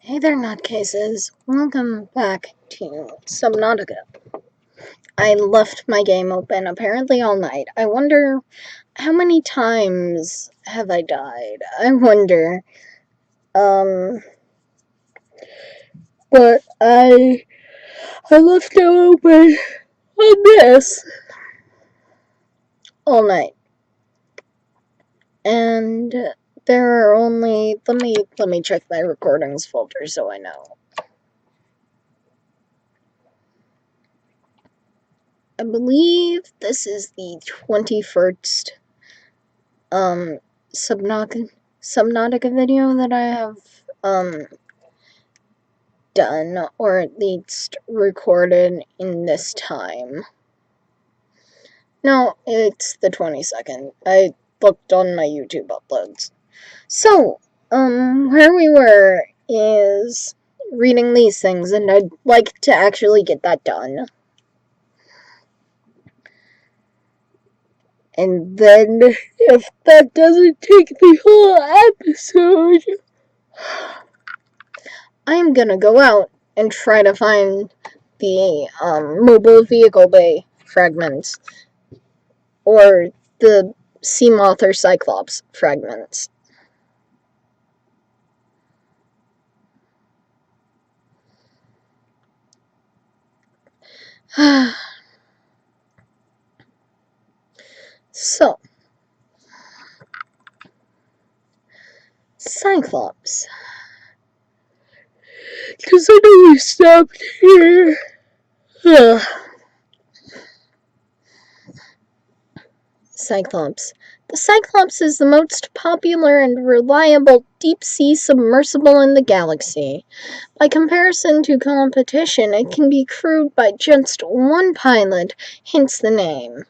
Hey there, nutcases. Welcome back to Subnautica. I left my game open apparently all night. I wonder how many times have I died? I wonder. Um, but I left it open on this all night. And there are only let me check my recordings folder so I know. I believe this is the 21st Subnautica video that I have done, or at least recorded in this time. No, it's the 22nd. I looked on my YouTube uploads. So, where we were is reading these things, and I'd like to actually get that done. And then, if that doesn't take the whole episode, I'm gonna go out and try to find the mobile vehicle bay fragments, or the sea moth or cyclops fragments. So, Cyclops. Because I know we stopped here. Cyclops. The Cyclops is the most popular and reliable deep-sea submersible in the galaxy. By comparison to competition, it can be crewed by just one pilot, hence the name.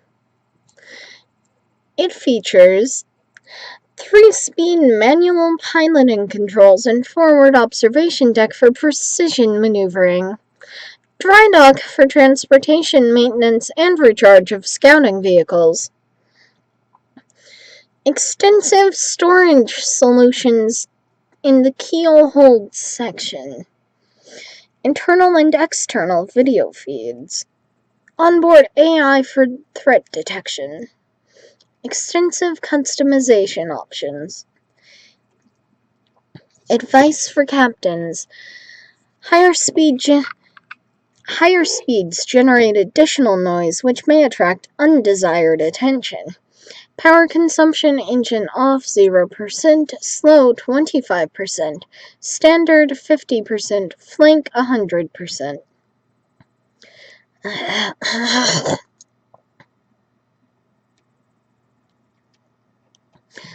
It features 3-speed manual piloting controls and forward observation deck for precision maneuvering, dry dock for transportation, maintenance, and recharge of scouting vehicles, extensive storage solutions in the keel hold section, internal and external video feeds, onboard AI for threat detection, extensive customization options, advice for captains, higher speeds generate additional noise which may attract undesired attention. Power consumption engine off 0%, slow 25%, standard 50%, flank 100%.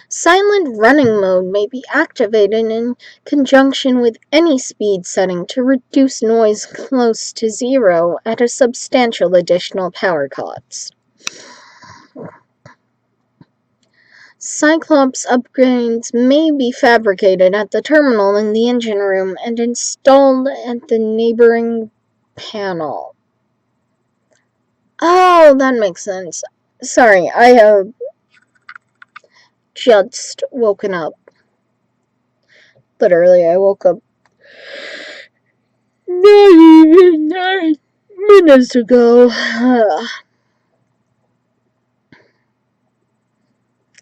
Silent running mode may be activated in conjunction with any speed setting to reduce noise close to zero at a substantial additional power cost. Cyclops upgrades may be fabricated at the terminal in the engine room and installed at the neighboring panel. Oh, that makes sense. Sorry, I have just woken up. Literally, I woke up not even 9 minutes ago.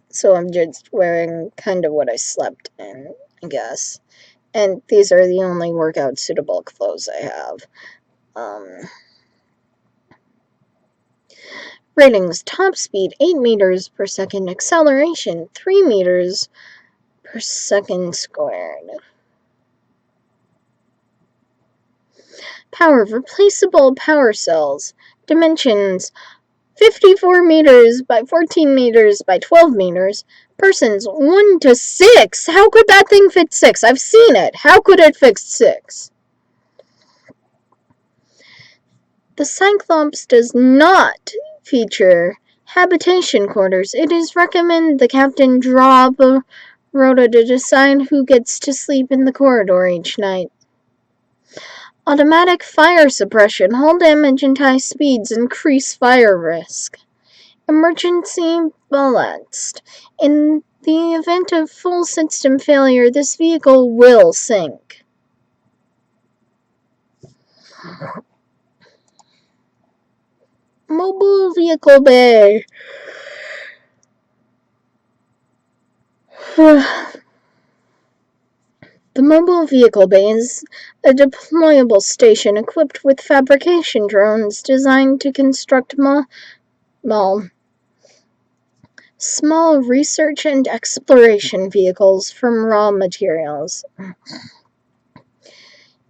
So I'm just wearing kind of what I slept in, I guess. And these are the only workout suitable clothes I have. Ratings: top speed 8 meters per second, acceleration 3 meters per second squared. Power: replaceable power cells. Dimensions: 54 meters by 14 meters by 12 meters. Persons 1 to 6. How could that thing fit 6? I've seen it. How could it fit 6? The Cyclops does not feature habitation quarters. It is recommended the captain draw up a rota to decide who gets to sleep in the corridor each night. Automatic fire suppression. Hull damage and high speeds increase fire risk. Emergency ballast. In the event of full system failure, this vehicle will sink. Mobile Vehicle Bay. The Mobile Vehicle Bay is a deployable station equipped with fabrication drones designed to construct small research and exploration vehicles from raw materials.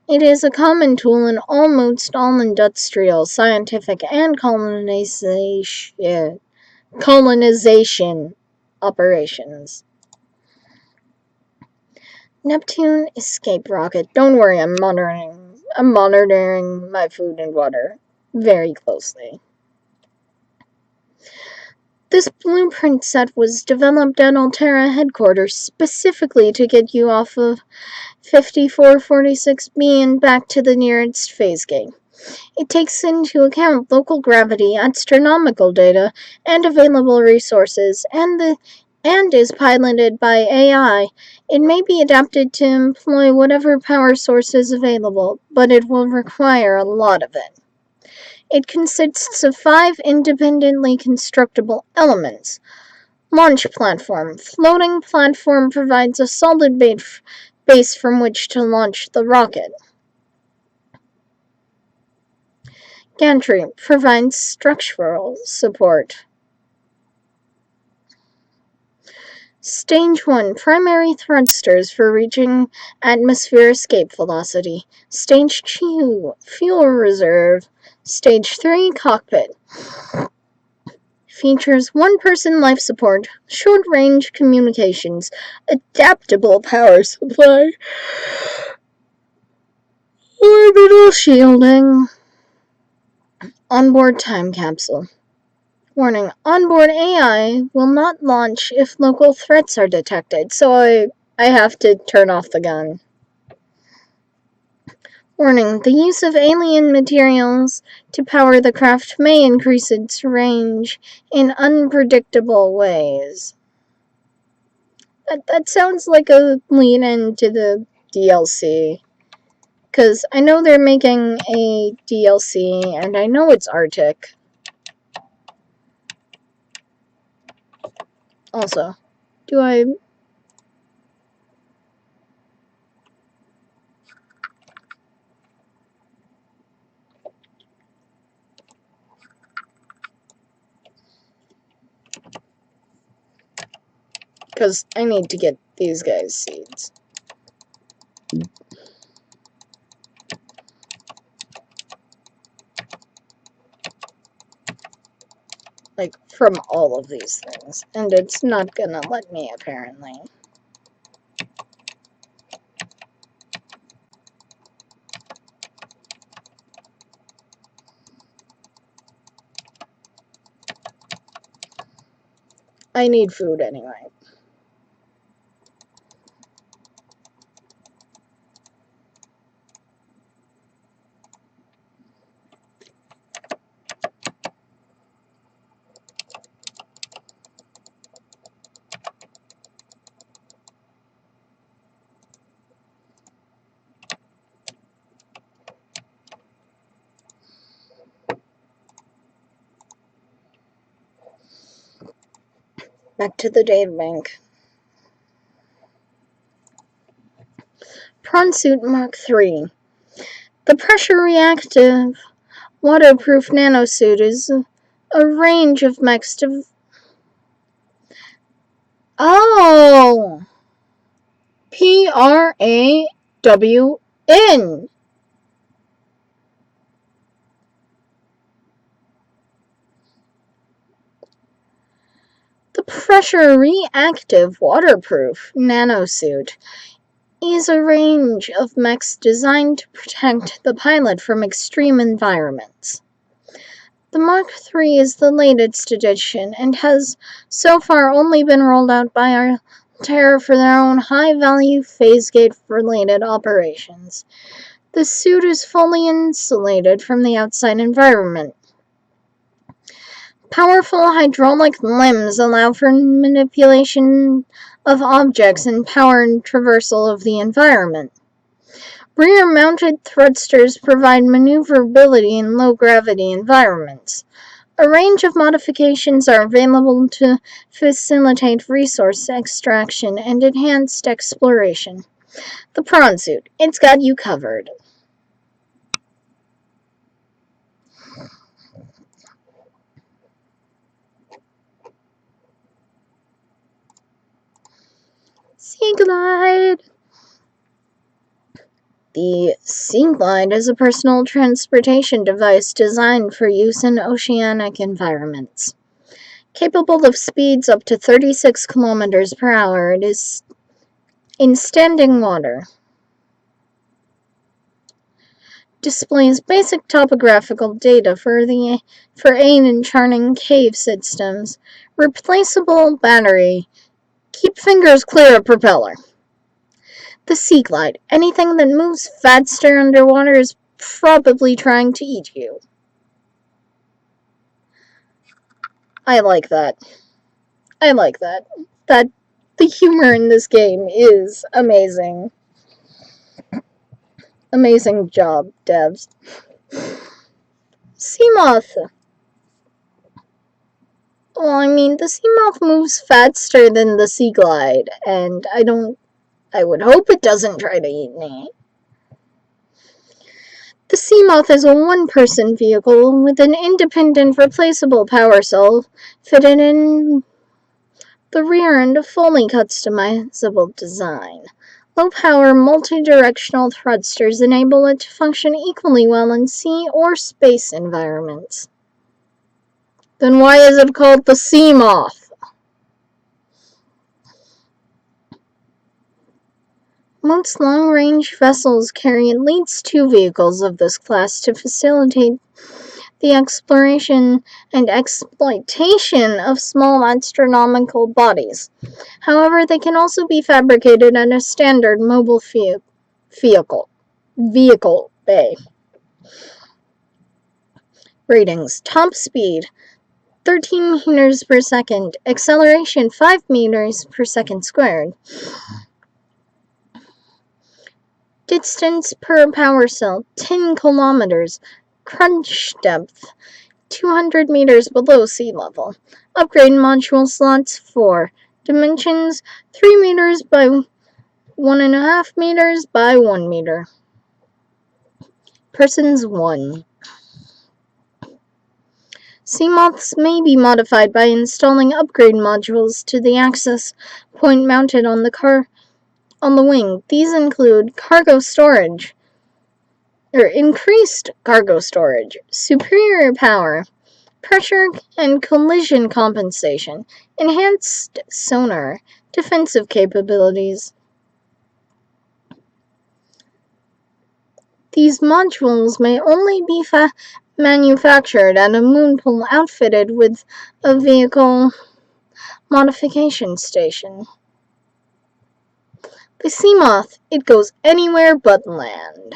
It is a common tool in almost all industrial, scientific, and colonization operations. Neptune escape rocket. Don't worry, I'm monitoring my food and water very closely. This blueprint set was developed at Altera headquarters specifically to get you off of 5446B and back to the nearest phase gate. It takes into account local gravity, astronomical data, and available resources, and is piloted by AI. It may be adapted to employ whatever power source is available, but it will require a lot of it. It consists of 5 independently constructible elements. Launch platform. Floating platform provides a solid base from which to launch the rocket. Gantry provides structural support. Stage 1. Primary thrusters for reaching atmosphere escape velocity. Stage 2. Fuel reserve. Stage 3. Cockpit. Features 1-person life support, short-range communications, adaptable power supply, orbital shielding. Onboard time capsule. Warning, onboard AI will not launch if local threats are detected, so I have to turn off the gun. Warning, the use of alien materials to power the craft may increase its range in unpredictable ways. That sounds like a lead-in to the DLC. Because I know they're making a DLC, and I know it's Arctic. Also, do I... Because I need to get these guys seeds. Like, from all of these things. And it's not gonna let me, apparently. I need food anyway. Back to the databank. Prawn Suit Mark III. The pressure-reactive, waterproof nanosuit is a range of mechs Oh! PRAWN! The pressure-reactive, waterproof nanosuit is a range of mechs designed to protect the pilot from extreme environments. The Mark III is the latest edition and has so far only been rolled out by Altera for their own high-value phase-gate-related operations. The suit is fully insulated from the outside environment. Powerful hydraulic limbs allow for manipulation of objects and power and traversal of the environment. Rear-mounted thrusters provide maneuverability in low-gravity environments. A range of modifications are available to facilitate resource extraction and enhanced exploration. The prawn suit, it's got you covered. Sea Glide. The Sea Glide is a personal transportation device designed for use in oceanic environments. Capable of speeds up to 36 kilometers per hour, it is in standing water. Displays basic topographical data for aid in charting cave systems. Replaceable battery. Keep fingers clear of propeller. The Sea Glide. Anything that moves faster underwater is probably trying to eat you. I like that. That the humor in this game is amazing. Amazing job, devs. Seamoth. Well, I mean, the Seamoth moves faster than the Sea Glide, and I would hope it doesn't try to eat me. The Seamoth is a one-person vehicle with an independent replaceable power cell fitted in the rear and a fully customizable design. Low-power, multi-directional thrusters enable it to function equally well in sea or space environments. Then why is it called the Seamoth? Most long-range vessels carry at least 2 vehicles of this class to facilitate the exploration and exploitation of small astronomical bodies. However, they can also be fabricated in a standard mobile vehicle bay. Ratings. Top speed 13 meters per second. Acceleration 5 meters per second squared. Distance per power cell 10 kilometers. Crunch depth 200 meters below sea level. Upgrade module slots 4. Dimensions 3 meters by 1.5 meters by 1 meter. Persons 1. Seamoths may be modified by installing upgrade modules to the access point mounted on the wing. These include increased cargo storage, superior power, pressure and collision compensation, enhanced sonar, defensive capabilities. These modules may only be manufactured at a moonpool outfitted with a vehicle modification station. The Seamoth, it goes anywhere but land.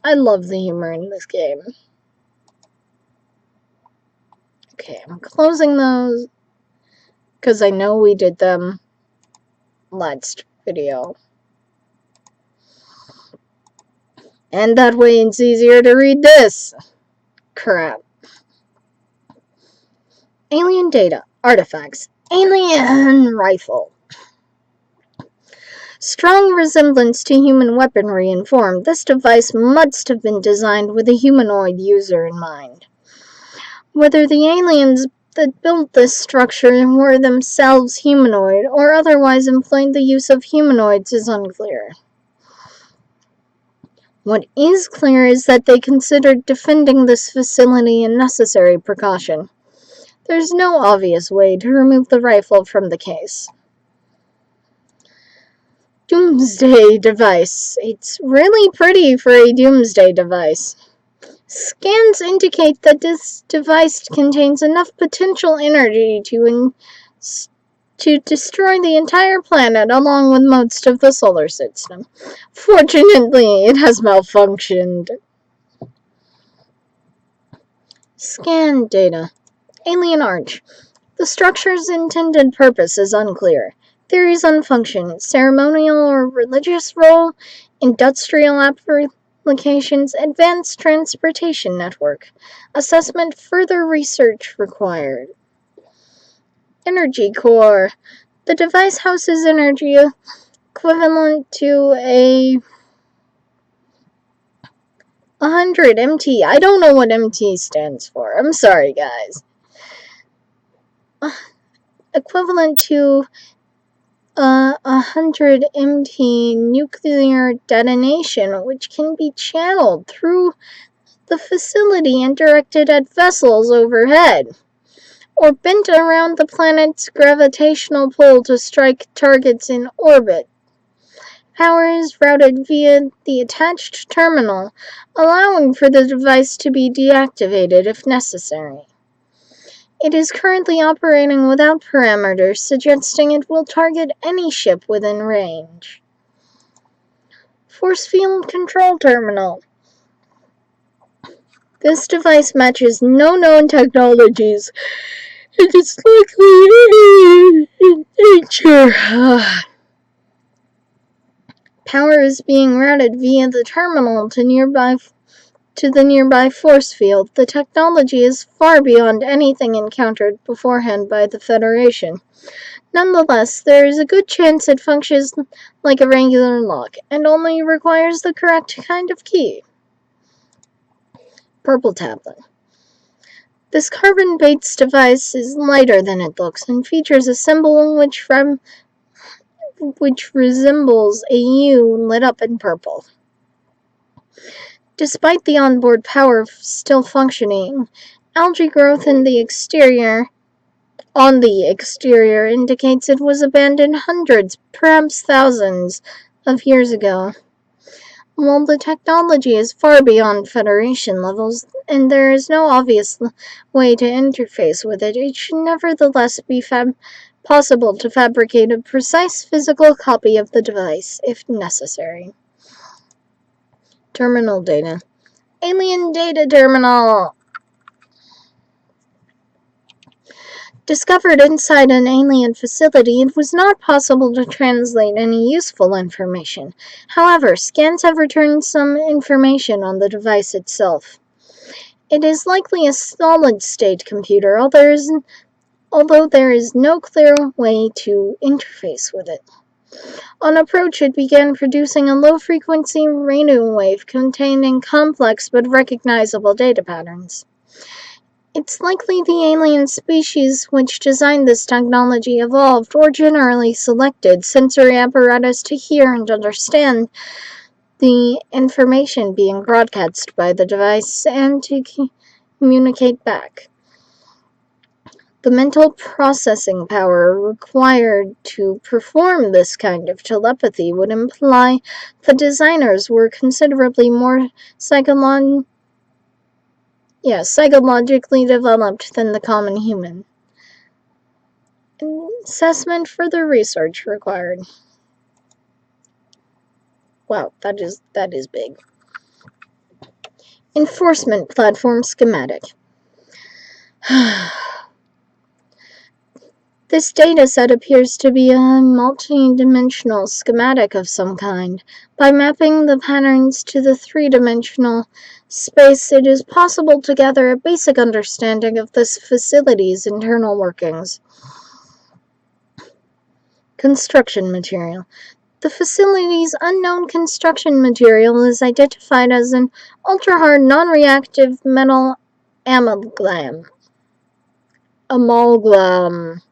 I love the humor in this game. Okay, I'm closing those because I know we did them last video. And that way it's easier to read this. Crap. Alien data, artifacts, alien rifle. Strong resemblance to human weaponry in form, this device must have been designed with a humanoid user in mind. Whether the aliens that built this structure were themselves humanoid or otherwise employed the use of humanoids is unclear. What is clear is that they considered defending this facility a necessary precaution. There's no obvious way to remove the rifle from the case. Doomsday device. It's really pretty for a doomsday device. Scans indicate that this device contains enough potential energy to destroy the entire planet along with most of the solar system. Fortunately, it has malfunctioned. Scan data. Alien Arch. The structure's intended purpose is unclear. Theories on function, ceremonial or religious role, industrial applications, advanced transportation network. Assessment, further research required. Energy core. The device houses energy equivalent to a 100 MT. I don't know what MT stands for. I'm sorry, guys. Equivalent to 100 MT nuclear detonation, which can be channeled through the facility and directed at vessels overhead, or bent around the planet's gravitational pull to strike targets in orbit. Power is routed via the attached terminal, allowing for the device to be deactivated if necessary. It is currently operating without parameters, suggesting it will target any ship within range. Force Field Control Terminal. This device matches no known technologies. It is likely in nature. Power is being routed via the terminal to the nearby force field. The technology is far beyond anything encountered beforehand by the Federation. Nonetheless, there is a good chance it functions like a regular lock, and only requires the correct kind of key. Purple tablet. This carbon-based device is lighter than it looks, and features a symbol which resembles a U lit up in purple. Despite the onboard power still functioning, algae growth on the exterior indicates it was abandoned hundreds, perhaps thousands, of years ago. While the technology is far beyond Federation levels, and there is no obvious way to interface with it, it should nevertheless be possible to fabricate a precise physical copy of the device, if necessary. Terminal data. Alien Data Terminal. Discovered inside an alien facility, it was not possible to translate any useful information. However, scans have returned some information on the device itself. It is likely a solid-state computer, although there is no clear way to interface with it. On approach, it began producing a low-frequency radio wave containing complex but recognizable data patterns. It's likely the alien species which designed this technology evolved or generally selected sensory apparatus to hear and understand the information being broadcast by the device and to communicate back. The mental processing power required to perform this kind of telepathy would imply the designers were considerably more psychologically developed than the common human. Assessment, further research required. Wow, that is big. Enforcement platform schematic. This dataset appears to be a multi-dimensional schematic of some kind. By mapping the patterns to the three-dimensional space, it is possible to gather a basic understanding of this facility's internal workings. Construction material. The facility's unknown construction material is identified as an ultra-hard, non-reactive metal amalgam. Amalgam!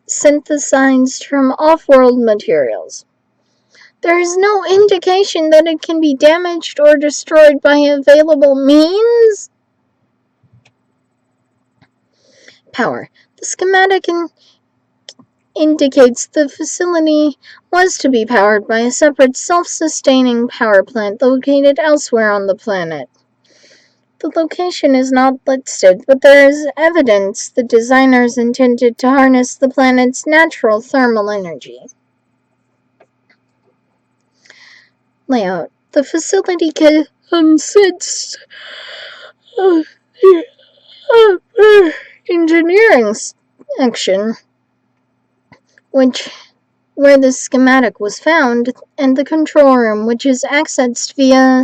Synthesized from off-world materials. There is no indication that it can be damaged or destroyed by available means. Power. The schematic indicates the facility was to be powered by a separate self-sustaining power plant located elsewhere on the planet. The location is not listed, but there is evidence the designers intended to harness the planet's natural thermal energy. Layout. The facility consists of engineering section, where the schematic was found, and the control room, which is accessed via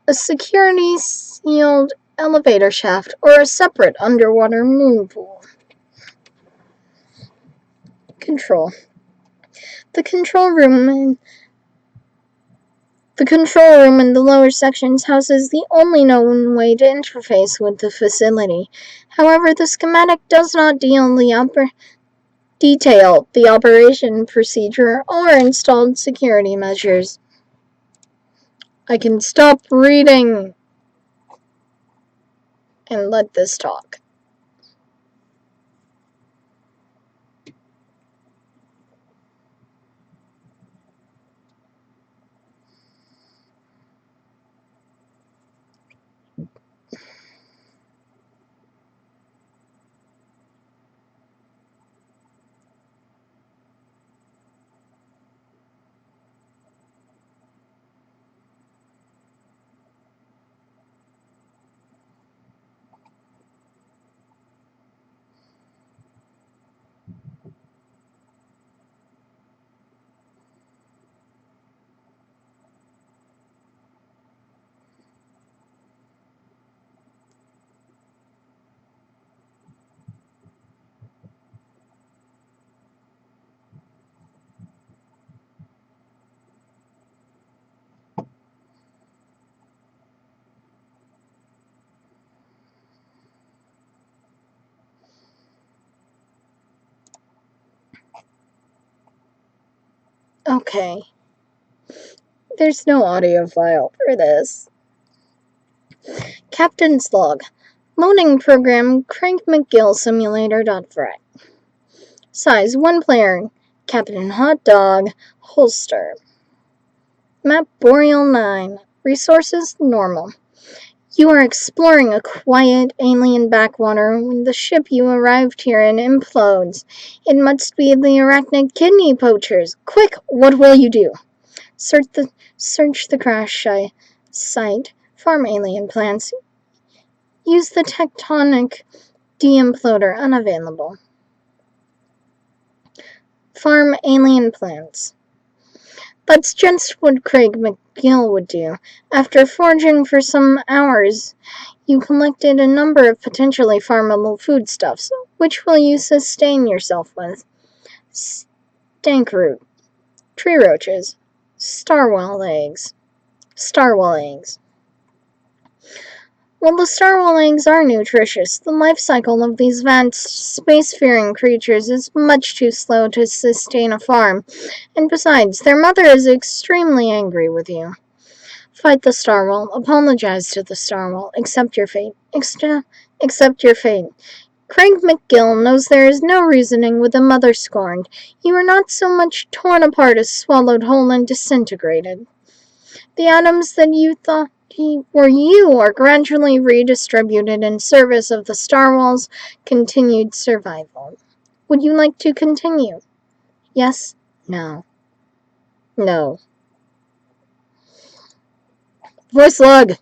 a security sealed elevator shaft or a separate underwater moonpool. Control. The control room in the lower sections houses the only known way to interface with the facility. However, the schematic does not detail the operation procedure or installed security measures. I can stop reading and let this talk. Okay. There's no audio file for this. Captain's log. Loading program Craig McGill Simulator.fret. Size 1 player. Captain Hot Dog. Holster. Map Boreal 9. Resources normal. You are exploring a quiet alien backwater when the ship you arrived here in implodes. It must be the arachnid kidney poachers. Quick, what will you do? Search the crash site. Farm alien plants. Use the tectonic de-imploder unavailable. Farm alien plants. That's just what Craig McGill would do. After foraging for some hours, you collected a number of potentially farmable foodstuffs. Which will you sustain yourself with? Stankroot, tree roaches, starwell eggs. While the starwell eggs are nutritious, the life cycle of these vast spacefaring creatures is much too slow to sustain a farm, and besides, their mother is extremely angry with you. Fight the starwell, apologize to the starwell, accept your fate. Accept your fate. Craig McGill knows there is no reasoning with a mother scorned. You are not so much torn apart as swallowed whole and disintegrated. The atoms that you thought were you are gradually redistributed in service of the starwell's continued survival. Would you like to continue? Yes? No. No. Voice log!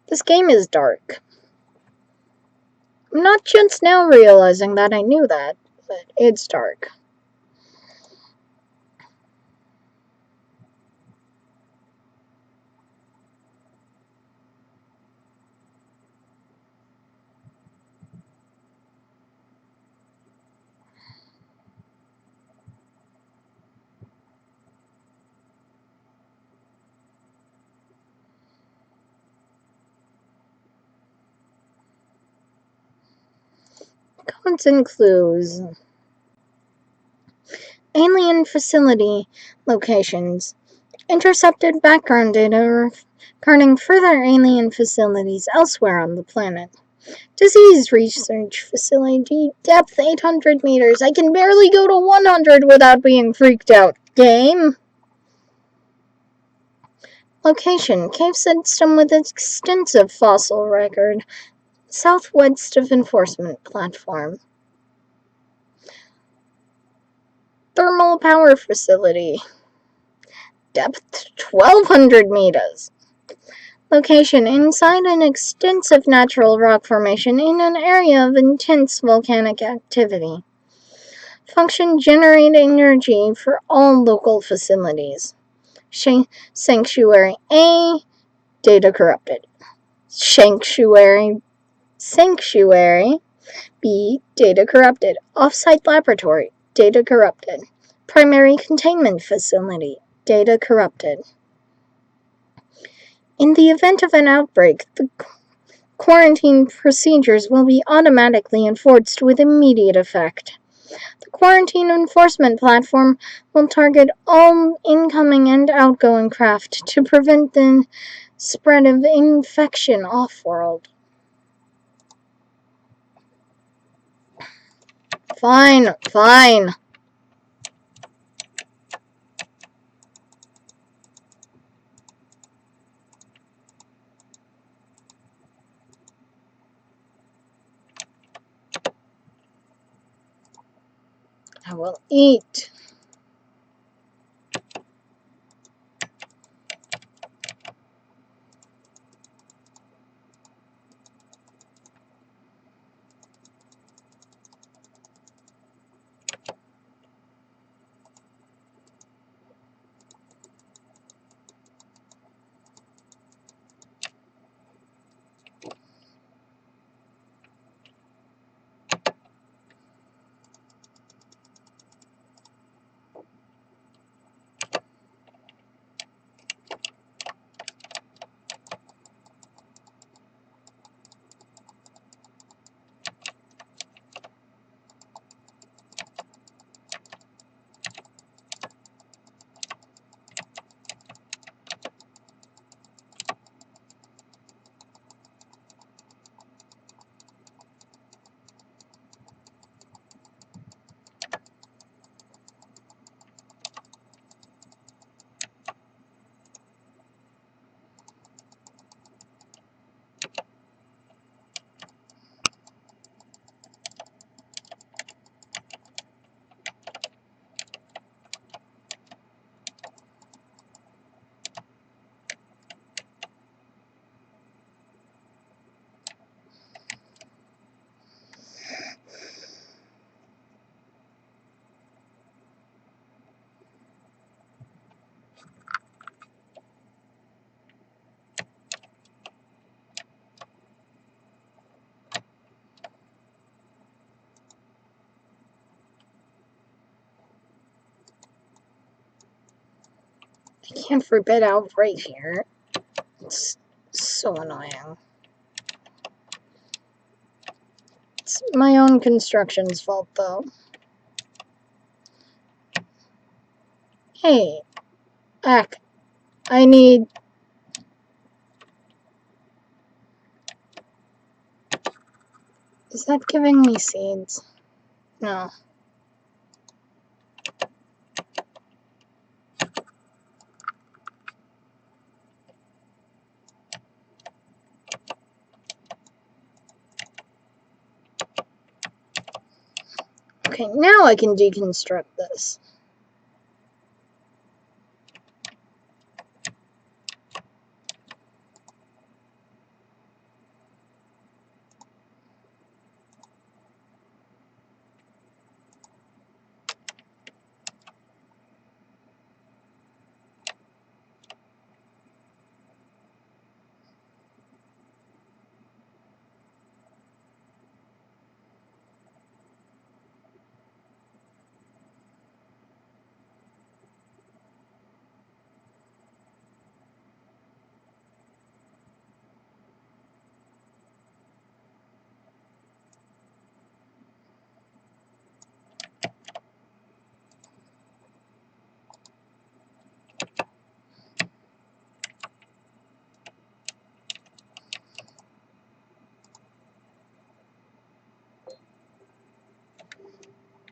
This game is dark. I'm not just now realizing that I knew that, but it's dark. Codes and clues. Alien facility locations. Intercepted background data regarding further alien facilities elsewhere on the planet. Disease research facility. Depth 800 meters. I can barely go to 100 without being freaked out. Game. Location. Cave system with extensive fossil record. Southwest of enforcement platform. Thermal power facility. Depth 1200 meters. Location. Inside an extensive natural rock formation in an area of intense volcanic activity. Function. Generate energy for all local facilities. Sanctuary A. Data corrupted. Sanctuary B. Data corrupted. Offsite laboratory. Data corrupted. Primary containment facility. Data corrupted. In the event of an outbreak, the quarantine procedures will be automatically enforced with immediate effect. The quarantine enforcement platform will target all incoming and outgoing craft to prevent the spread of infection off-world. Fine. I will eat. I can't forbid out right here. It's so annoying. It's my own construction's fault, though. Hey, Ack, I need... Is that giving me seeds? No. Okay, now I can deconstruct this.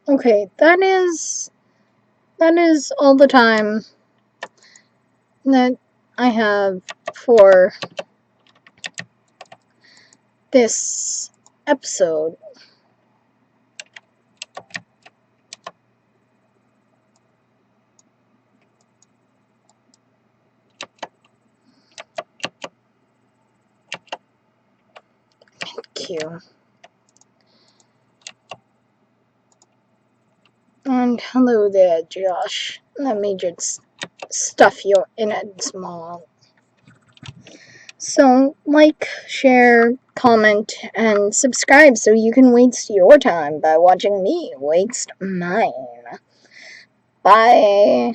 Okay, that is all the time that I have for this episode. Thank you. And hello there, Josh. Let me just stuff your innards more. So, like, share, comment, and subscribe so you can waste your time by watching me waste mine. Bye.